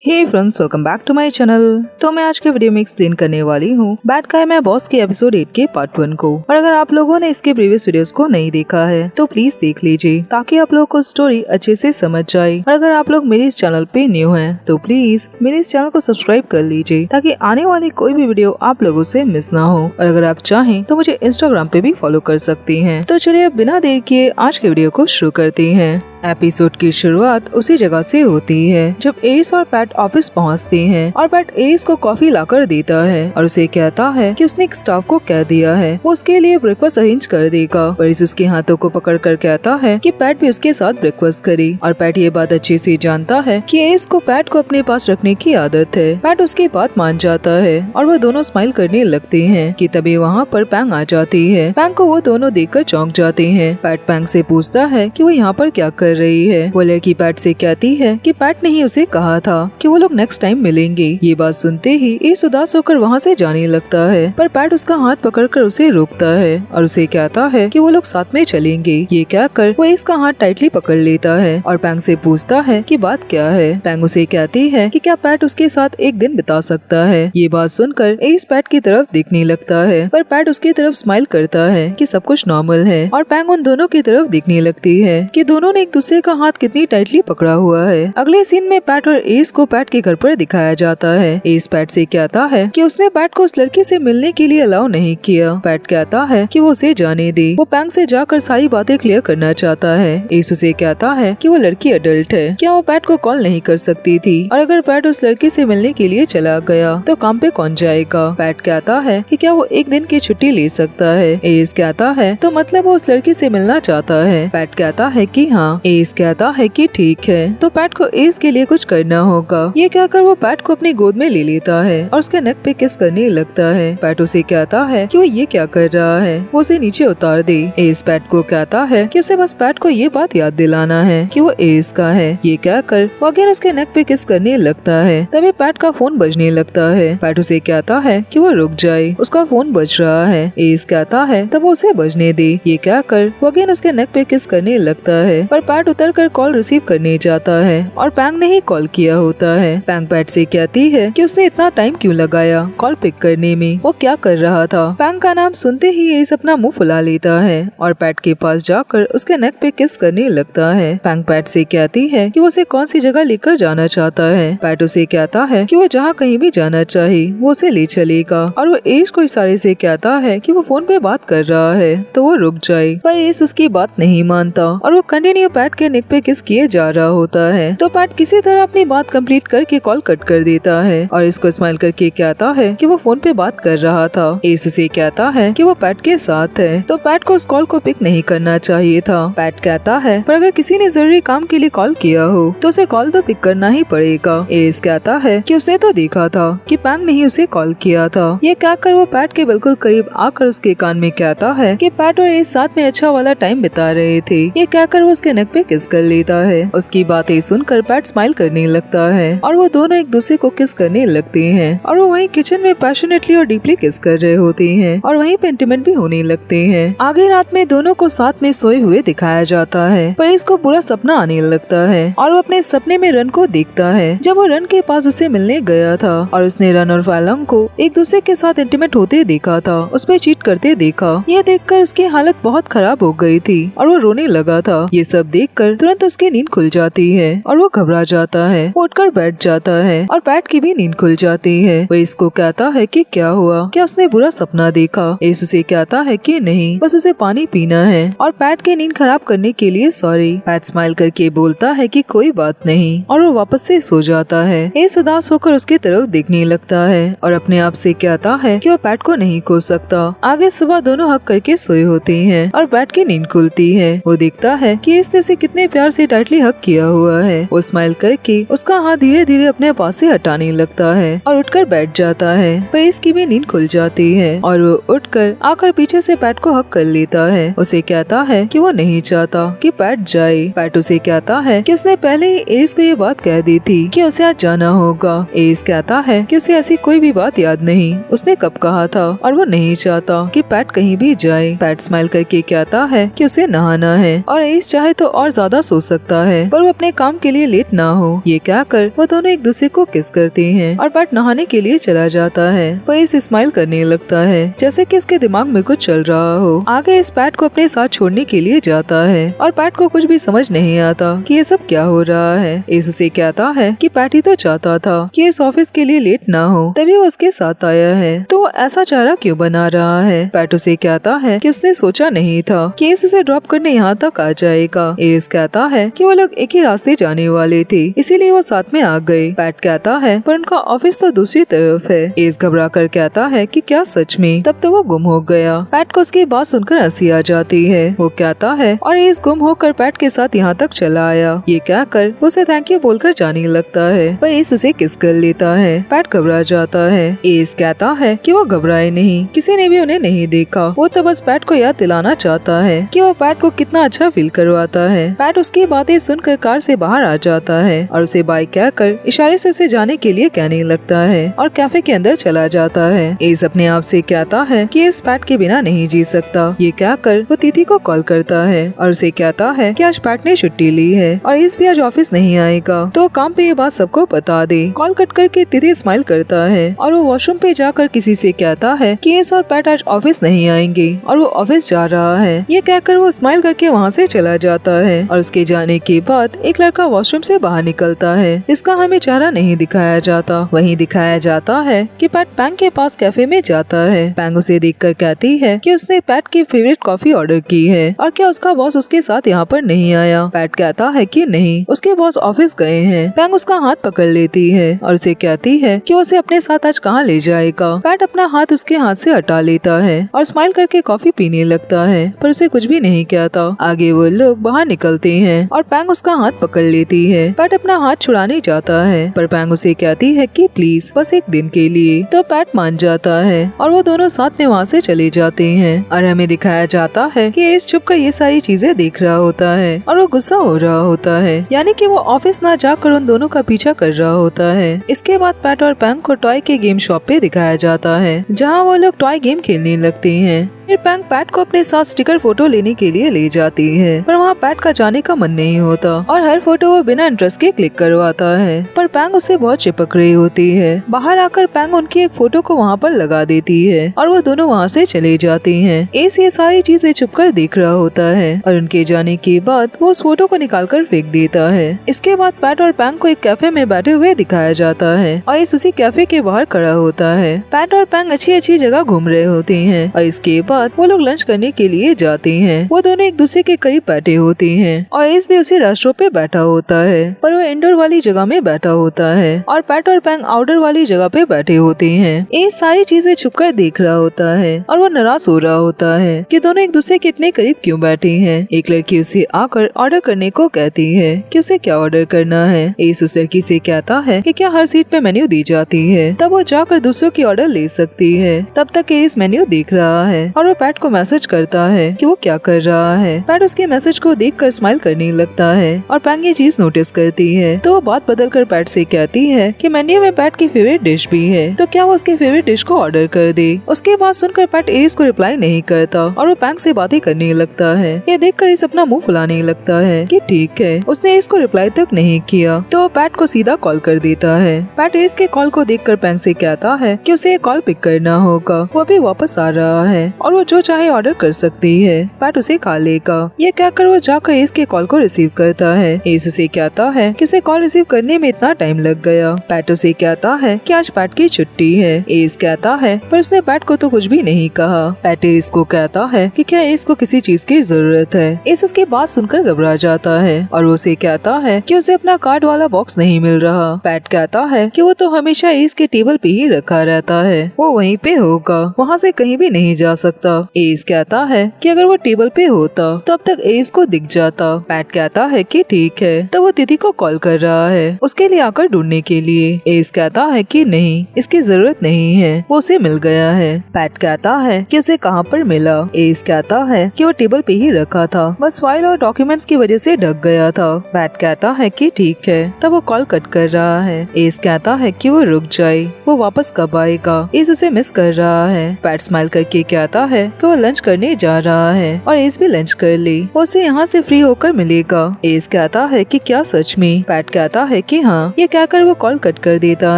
Hey friends, welcome back to my channel. तो मैं आज के वीडियो में एक्सप्लेन करने वाली हूँ बैड गाय मैं बॉस के एपिसोड 8 के पार्ट 1 को। और अगर आप लोगों ने इसके प्रीवियस वीडियोस को नहीं देखा है तो प्लीज देख लीजिए ताकि आप लोगों को स्टोरी अच्छे से समझ जाए। और अगर आप लोग मेरे इस चैनल पे न्यू हैं तो प्लीज मेरे इस चैनल को सब्सक्राइब कर लीजिए ताकि आने वाली कोई भी वीडियो आप लोगों से मिस ना हो। और अगर आप चाहें तो मुझे इंस्टाग्राम पे भी फॉलो कर सकती हैं। तो चलिए अब बिना देर किए आज के वीडियो को शुरू करते हैं। एपिसोड की शुरुआत उसी जगह से होती है जब एरिस और पैट ऑफिस पहुंचते हैं और पैट एरिस को कॉफी लाकर देता है और उसे कहता है कि उसने एक स्टाफ को कह दिया है वो उसके लिए ब्रेकफास्ट अरेंज कर देगा। एरिस उसके हाथों को पकड़कर कहता है कि पैट भी उसके साथ ब्रेकफास्ट करे और पैट ये बात अच्छे से जानता है कि एरिस को पैट को अपने पास रखने की आदत है। पैट उसकी बात मान जाता है और वो दोनों स्माइल करने लगते हैं कि तभी वहाँ पर पैंग आ जाती है। पैंग को वो दोनों देखकर चौंक जाते हैं। पैट पैंग से पूछता है कि वो यहाँ पर क्या कर रही है। वो लड़की पैट से कहती है कि पैट ने ही उसे कहा था कि वो लोग नेक्स्ट टाइम मिलेंगे। ये बात सुनते ही एरिस उदास होकर वहाँ से जाने लगता है पर पैट उसका हाथ पकड़कर उसे रोकता है और उसे कहता है कि वो लोग साथ में चलेंगे। ये कहकर वो एरिस का हाथ टाइटली पकड़ लेता है और पैंग से पूछता है कि बात क्या है। पैंग उसे कहती है कि क्या पैट उसके साथ एक दिन बिता सकता है। ये बात सुनकर एरिस पैट की तरफ देखने लगता है पर पैट उसकी तरफ स्माइल करता है कि सब कुछ नॉर्मल है और पैंग उन दोनों की तरफ देखने लगती है कि दोनों ने एक दूसरे का हाथ कितनी टाइटली पकड़ा हुआ है। अगले सीन में पैट और एरिस को पैट के घर पर दिखाया जाता है। एरिस पैट से कहता है कि उसने पैट को उस लड़की से मिलने के लिए अलाउ नहीं किया। पैट कहता है कि वो उसे जाने दे। वो पैंग से जाकर सारी बातें क्लियर करना चाहता है। एरिस उसे कहता है कि वो लड़की अडल्ट है, क्या वो पैट को कॉल नहीं कर सकती थी और अगर पैट उस लड़की से मिलने के लिए चला गया तो काम पे कौन जाएगा। पैट कहता है कि क्या वो एक दिन की छुट्टी ले सकता है। एरिस कहता है तो मतलब वो उस लड़की से मिलना चाहता है। पैट कहता है कि हाँ। एरिस कहता है कि ठीक है तो पैट को एरिस के लिए कुछ करना होगा। ये कहकर वो पैट को अपनी गोद में ले लेता है और उसके नेक पे किस करने लगता है। पैट उसे कहता है कि वो ये क्या कर रहा है, वो उसे नीचे उतार दे। एरिस पैट को कहता है कि उसे बस पैट को ये बात याद दिलाना है कि वो एरिस का है। ये कहकर वो अगेन उसके नेक पे किस करने लगता है। तभी पैट का फोन बजने लगता है। पैट उसे कहता है कि वो रुक जाए, उसका फोन बज रहा है। एरिस कहता है तब वो उसे बजने दे। ये कहकर वो अगेन उसके नेक पे किस करने लगता है पर पैट उतर कर कॉल रिसीव करने जाता है और पैंग ने ही कॉल किया होता है। पैंग पैट से कहती है कि उसने इतना टाइम क्यों लगाया कॉल पिक करने में, वो क्या कर रहा था। पैंग का नाम सुनते ही एरिस अपना मुंह फुला लेता है और पैट के पास जाकर उसके नेक पे किस करने लगता है। पैंग पैट से कहती है कि वो उसे कौन सी जगह लेकर जाना चाहता है। पैट उसे कहता है कि वो जहाँ कहीं भी जाना चाहे वो उसे ले चलेगा और वो एरिस को इशारे से कहता है कि वो फोन पे बात कर रहा है तो वो रुक जाए पर एरिस उसकी बात नहीं मानता और वो कंटिन्यू पैट के नेक पे किस किए जा रहा होता है। तो पैट किसी तरह अपनी बात कंप्लीट करके कॉल कट कर देता है और इसको स्माइल करके कहता है कि वो फोन पे बात कर रहा था। एरिस उसे कहता है कि वो पैट के साथ है तो पैट को उस कॉल को पिक नहीं करना चाहिए था। पैट कहता है पर अगर किसी ने जरूरी काम के लिए कॉल किया हो तो उसे कॉल तो पिक करना ही पड़ेगा। एरिस कहता है कि उसने तो देखा था कि पैंग ने ही उसे कॉल किया था। ये कहकर वो पैट के बिल्कुल करीब आकर उसके कान में कहता है कि पैट और एरिस साथ में अच्छा वाला टाइम बिता रहे थे। ये कहकर वो उसके नेक पे किस कर लेता है। उसकी बातें सुनकर पैट स्माइल करने लगता है और वो दोनों एक दूसरे को किस करने लगते हैं और वो वहीं किचन में पैशनेटली और डीपली किस कर रहे होते हैं और वहीं पे इंटीमेट भी होने लगते हैं। आगे रात में दोनों को साथ में सोए हुए दिखाया जाता है पर इसको बुरा सपना आने लगता है और वो अपने सपने में रन को देखता है जब वो रन के पास उसे मिलने गया था और उसने रन और फालंग को एक दूसरे के साथ इंटीमेट होते देखा था, उस पर चीट करते देखा। ये देखकर उसकी हालत बहुत खराब हो गई थी और वो रोने लगा था। ये सब देखकर तुरंत उसकी नींद खुल जाती है और वो घबरा जाता है। वो उठकर बैठ जाता है और पैट की भी नींद खुल जाती है। वो इसको कहता है कि क्या हुआ, क्या उसने बुरा सपना देखा। एरिस उसे कहता है कि नहीं, बस उसे पानी पीना है और पैट की नींद खराब करने के लिए सॉरी। पैट स्माइल करके बोलता है कि कोई बात नहीं और वो वापस से सो जाता है। एरिस उदास होकर उसकी तरफ देखने लगता है और अपने आप से कहता है कि वो पैट को नहीं खो सकता। आगे सुबह दोनों हक करके सोए होते हैं और पैट की नींद खुलती है। वो देखता है कि इसने उसे कितने प्यार से टाइटली हक किया हुआ है। वो स्माइल करके उसका हाथ धीरे धीरे अपने पास से हटाने लगता है और उठकर बैठ जाता है पर इसकी भी नींद खुल जाती है और वो उठकर आकर पीछे से पैट को हक कर लेता है। उसे कहता है कि वो नहीं चाहता कि पैट जाए। पैट उसे कहता है कि उसने पहले ही एरिस को ये बात कह दी थी कि उसे आज जाना होगा। एरिस कहता है कि उसे ऐसी कोई भी बात याद नहीं, उसने कब कहा था और वो नहीं चाहता कि पैट कहीं भी जाए। पैट स्माइल करके कहता है कि उसे नहाना है और एरिस चाहे तो और ज्यादा सो सकता है पर वो अपने काम के लिए लेट ना हो। ये क्या कर वो दोनों एक दूसरे को किस करते हैं और पैट नहाने के लिए चला जाता है। वो इस स्माइल करने लगता है जैसे कि उसके दिमाग में कुछ चल रहा हो। आगे इस पैट को अपने साथ छोड़ने के लिए जाता है और पैट को कुछ भी समझ नहीं आता कि ये सब क्या हो रहा है। इस उसे कहता है कि पैट ही तो चाहता था कि इस ऑफिस के लिए लेट ना हो, तभी वो उसके साथ आया है, तो ऐसा चारा क्यों बना रहा है। पैट उसे कहता है कि उसने सोचा नहीं था कि एस उसे ड्रॉप करने यहाँ तक आ जाएगा। एस कहता है कि वो लोग एक ही रास्ते जाने वाले थे इसीलिए वो साथ में आ गए। पैट कहता है पर उनका ऑफिस तो दूसरी तरफ है। एस घबरा कर कहता है कि क्या सच में? तब तो वो गुम हो गया। पैट को उसकी बात सुनकर हंसी आ जाती है। वो कहता है और एस गुम होकर पैट के साथ यहाँ तक चला आया। ये क्या कर उसे थैंक यू बोलकर जाने लगता है पर एस उसे किस कर लेता है। पैट घबरा जाता है। एस कहता है कि वो घबराए नहीं, किसी ने भी उन्हें नहीं देखा, वो तो बस पैट को याद दिलाना चाहता है कि वो पैट को कितना अच्छा फील करवाता है। पैट उसकी बातें सुनकर कार से बाहर आ जाता है और उसे बाय कहकर इशारे से उसे जाने के लिए कहने लगता है और कैफे के अंदर चला जाता है। एस अपने आप से कहता है कि इस पैट के बिना नहीं जी सकता। ये कहकर वो तिथि को कॉल करता है और उसे कहता है कि आज पैट ने छुट्टी ली है और एस भी आज ऑफिस नहीं आएगा, तो काम पे ये बात सबको बता दे। कॉल कट करके तिथि स्माइल करता है और वो वॉशरूम पे जाकर किसी से कहता है कि एस और पैट आज ऑफिस नहीं आएंगे और वो ऑफिस जा रहा है। ये कहकर वो स्माइल करके वहाँ से चला जाता है और उसके जाने के बाद एक लड़का वॉशरूम से बाहर निकलता है जिसका हमें चेहरा नहीं दिखाया जाता। वहीं दिखाया जाता है कि पैट पैंग के पास कैफे में जाता है। पैंग उसे देखकर कहती है कि उसने पैट की फेवरेट कॉफी ऑर्डर की है और क्या उसका बॉस उसके साथ यहाँ पर नहीं आया। पैट कहता है कि नहीं, उसके बॉस ऑफिस गए हैं। पैंग उसका हाथ पकड़ लेती है और उसे कहती है कि उसे अपने साथ आज कहाँ ले जाएगा। पैट अपना हाथ उसके हाथ से हटा लेता है और स्माइल करके कॉफी पीने लगता है पर उसे कुछ भी नहीं कहता। आगे वो लोग बाहर निकलते हैं और पैंग उसका हाथ पकड़ लेती है। पैट अपना हाथ छुड़ाने जाता है पर पैंग उसे कहती है कि प्लीज बस एक दिन के लिए, तो पैट मान जाता है और वो दोनों साथ में वहाँ से चले जाते हैं। और हमें दिखाया जाता है कि एस छुप कर ये सारी चीजें देख रहा होता है और वो गुस्सा हो रहा होता है, यानी कि वो ऑफिस ना जाकर उन दोनों का पीछा कर रहा होता है। इसके बाद पैट और पैंग को टॉय के गेम शॉप पे दिखाया जाता है जहाँ वो लोग टॉय गेम खेलने लगते हैं। फिर पैंग पैट को अपने साथ स्टिकर फोटो लेने के लिए ले जाती है पर वहाँ पैट का जाने का मन नहीं होता और हर फोटो वो बिना इंटरेस्ट के क्लिक करवाता है पर पैंग उसे बहुत चिपक रही होती है। बाहर आकर पैंग उनकी एक फोटो को वहाँ पर लगा देती है और वो दोनों वहाँ से चले जाते हैं। एस ये सारी चीजें छुपकर देख रहा होता है और उनके जाने के बाद वो उस फोटो को निकाल कर फेंक देता है। इसके बाद पैट और पैंग को एक कैफे में बैठे हुए दिखाया जाता है और एस उसी कैफे के बाहर खड़ा होता है। पैट और पैंग अच्छी अच्छी जगह घूम रहे होते हैं और इसके बाद वो लोग लंच करने के लिए जाते हैं। वो दोनों एक दूसरे के करीब बैठे होते हैं और एस भी उसी रेस्टोरेंट पे बैठा होता है पर वो इंडोर वाली जगह में बैठा होता है और पैट और पैंग आउटडोर वाली जगह पे बैठे होते हैं। एस सारी चीजें छुपकर देख रहा होता है और वो नाराज हो रहा होता है कि दोनों एक दूसरे के इतने करीब क्यों बैठे हैं। एक लड़की उसे आकर ऑर्डर करने को कहती है कि उसे क्या ऑर्डर करना है। एस उस लड़की से कहता है कि क्या हर सीट पे मेन्यू दी जाती है, तब वो जाकर दूसरों की ऑर्डर ले सकती है। तब तक एस मेन्यू देख रहा है और वो पैट को मैसेज करता है कि वो क्या कर रहा है। पैट उसके मैसेज को देखकर स्माइल करने लगता है और पैंग ये चीज नोटिस करती है तो वो बात बदलकर पैट से कहती है कि मेन्यू में पैट की फेवरेट डिश भी है, तो क्या वो उसके फेवरेट डिश को ऑर्डर कर दे। उसके बाद सुनकर पैट एरिस को रिप्लाई नहीं करता और वो पैंग से बातें करने लगता है। ये देखकर एरिस अपना मुंह फुलाने लगता है कि ठीक है, उसने एरिस को रिप्लाई तक नहीं किया तो पैट को सीधा कॉल कर देता है। पैट एरिस के कॉल को देखकर पैंग से कहता है कि उसे कॉल पिक करना होगा, वो अभी वापस आ रहा है और वो जो चाहे ऑर्डर कर सकती है, पैट उसे खा लेगा। ये कहकर वो जाकर एस के कॉल को रिसीव करता है। एस उसे कहता है कि उसे कॉल रिसीव करने में इतना टाइम लग गया। पैट उसे कहता है कि आज पैट की छुट्टी है। एस कहता है पर उसने पैट को तो कुछ भी नहीं कहा। पैट एस को कहता है कि क्या एस को किसी चीज की जरूरत है। एस उसकी बात सुनकर घबरा जाता है और वो उसे कहता है कि उसे अपना कार्ड वाला बॉक्स नहीं मिल रहा। पैट कहता है कि वो तो हमेशा एस के टेबल पे ही रखा रहता है, वो वहीं पे होगा, वहाँ से कहीं भी नहीं जा सकता। एस कहता है कि अगर वो टेबल पे होता तो अब तक एस को दिख जाता। पैट कहता है कि ठीक है, तो वो तिथि को कॉल कर रहा है उसके लिए आकर ढूंढने के लिए। एस कहता है कि नहीं, इसकी जरूरत नहीं है, वो उसे मिल गया है। पैट कहता है कि उसे कहाँ पर मिला। एस कहता है कि वो टेबल पे ही रखा था, बस फाइल और डॉक्यूमेंट्स की वजह से ढक गया था। पैट कहता है कि ठीक है, तब वो कॉल कट कर रहा है। एस कहता है कि वो रुक जाए, वो वापस कब आएगा, एस उसे मिस कर रहा है। पैट स्माइल करके कहता है कि वो लंच करने जा रहा है और एस भी लंच कर ले, वो उसे यहाँ से फ्री होकर मिलेगा। एस कहता है कि क्या सच में? पैट कहता है कि हाँ। ये कहकर वो कॉल कट कर देता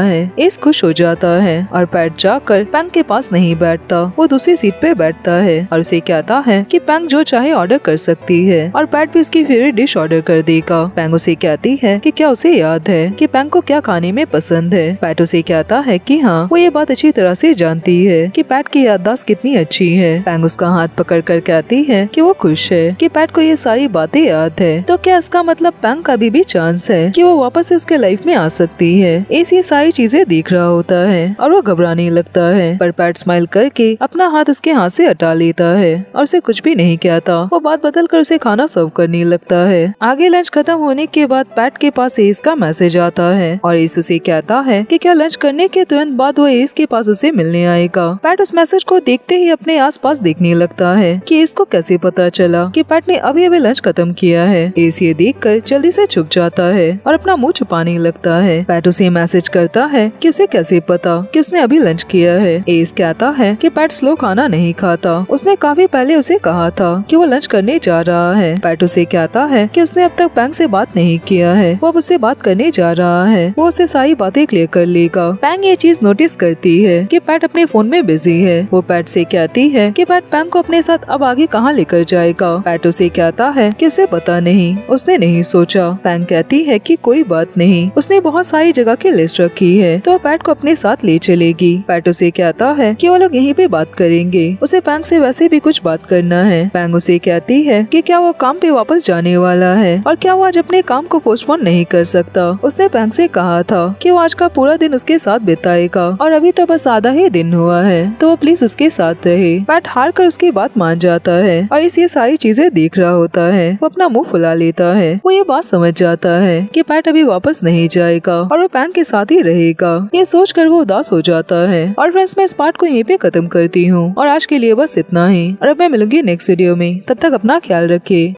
है। एस खुश हो जाता है और पैट जाकर पैंग के पास नहीं बैठता, वो दूसरी सीट पे बैठता है और उसे कहता है कि पैंग जो चाहे ऑर्डर कर सकती है और पैट भी उसकी फेवरेट डिश ऑर्डर कर देगा। पैंग उसे कहती है कि क्या उसे याद है कि पैंग को क्या खाने में पसंद है। पैट उसे कहता है कि हाँ, वो ये बात अच्छी तरह से जानती है कि पैट की याददाश्त कितनी अच्छी है। पैंग उसका हाथ पकड़ कर कहती है कि वो खुश है कि पैट को ये सारी बातें याद है। तो क्या इसका मतलब पैंग का भी चांस है कि वो वापस से उसके लाइफ में आ सकती है? एस ये सारी चीजें देख रहा होता है और वो घबराने लगता है, पर पैट स्माइल करके अपना हाथ उसके हाथ से हटा लेता है और उसे कुछ भी नहीं कहता। वो बात बदल कर उसे खाना सर्व करने लगता है। आगे लंच खत्म होने के बाद पैट के पास एस का मैसेज आता है और एस उसे कहता है कि क्या लंच करने के तुरंत बाद वो एस के पास उसे मिलने आएगा। पैट उस मैसेज को देखते ही अपने आसपास देखने लगता है कि एस को कैसे पता चला कि पैट ने अभी अभी लंच खत्म किया है। एस ये देखकर जल्दी से छुप जाता है और अपना मुंह छुपाने लगता है। पैट उसे मैसेज करता है कि उसे कैसे पता कि उसने अभी लंच किया है। एस कहता है कि पैट स्लो खाना नहीं खाता, उसने काफी पहले उसे कहा था कि वो लंच करने जा रहा है। पैट उसे कहता है कि उसने अब तक पैंग से बात नहीं किया है, वो अब उससे बात करने जा रहा है, वो उसे सारी बातें क्लियर कर लेगा। पैंग ये चीज नोटिस करती है कि पैट अपने फोन में बिजी है। वो पैट से कहती है कि पैट पैंग को अपने साथ अब आगे कहाँ लेकर जाएगा। पैट उसे कहता है कि उसे पता नहीं, उसने नहीं सोचा। पैंग कहती है कि कोई बात नहीं, उसने बहुत सारी जगह की लिस्ट रखी है तो पैट को अपने साथ ले चलेगी। पैट उसे कहता है कि वो लोग यहीं पे बात करेंगे, उसे पैंग से वैसे भी कुछ बात करना है। पैंग उसे कहती है कि क्या वो काम पे वापस जाने वाला है और क्या वो आज अपने काम को पोस्टपोन नहीं कर सकता। उसने पैंग से कहा था कि वो आज का पूरा दिन उसके साथ बिताएगा और अभी तो बस आधा ही दिन हुआ है, तो वो प्लीज उसके साथ रहे। पैट हार कर उसकी बात मान जाता है और इस ये सारी चीजें देख रहा होता है। वो अपना मुंह फुला लेता है। वो ये बात समझ जाता है कि पैट अभी वापस नहीं जाएगा और वो पैंग के साथ ही रहेगा। ये सोचकर वो उदास हो जाता है। और फ्रेंड्स, मैं इस पार्ट को यहीं पे खत्म करती हूँ और आज के लिए बस इतना ही और अब मैं मिलूंगी नेक्स्ट वीडियो में। तब तक अपना ख्याल रखिए।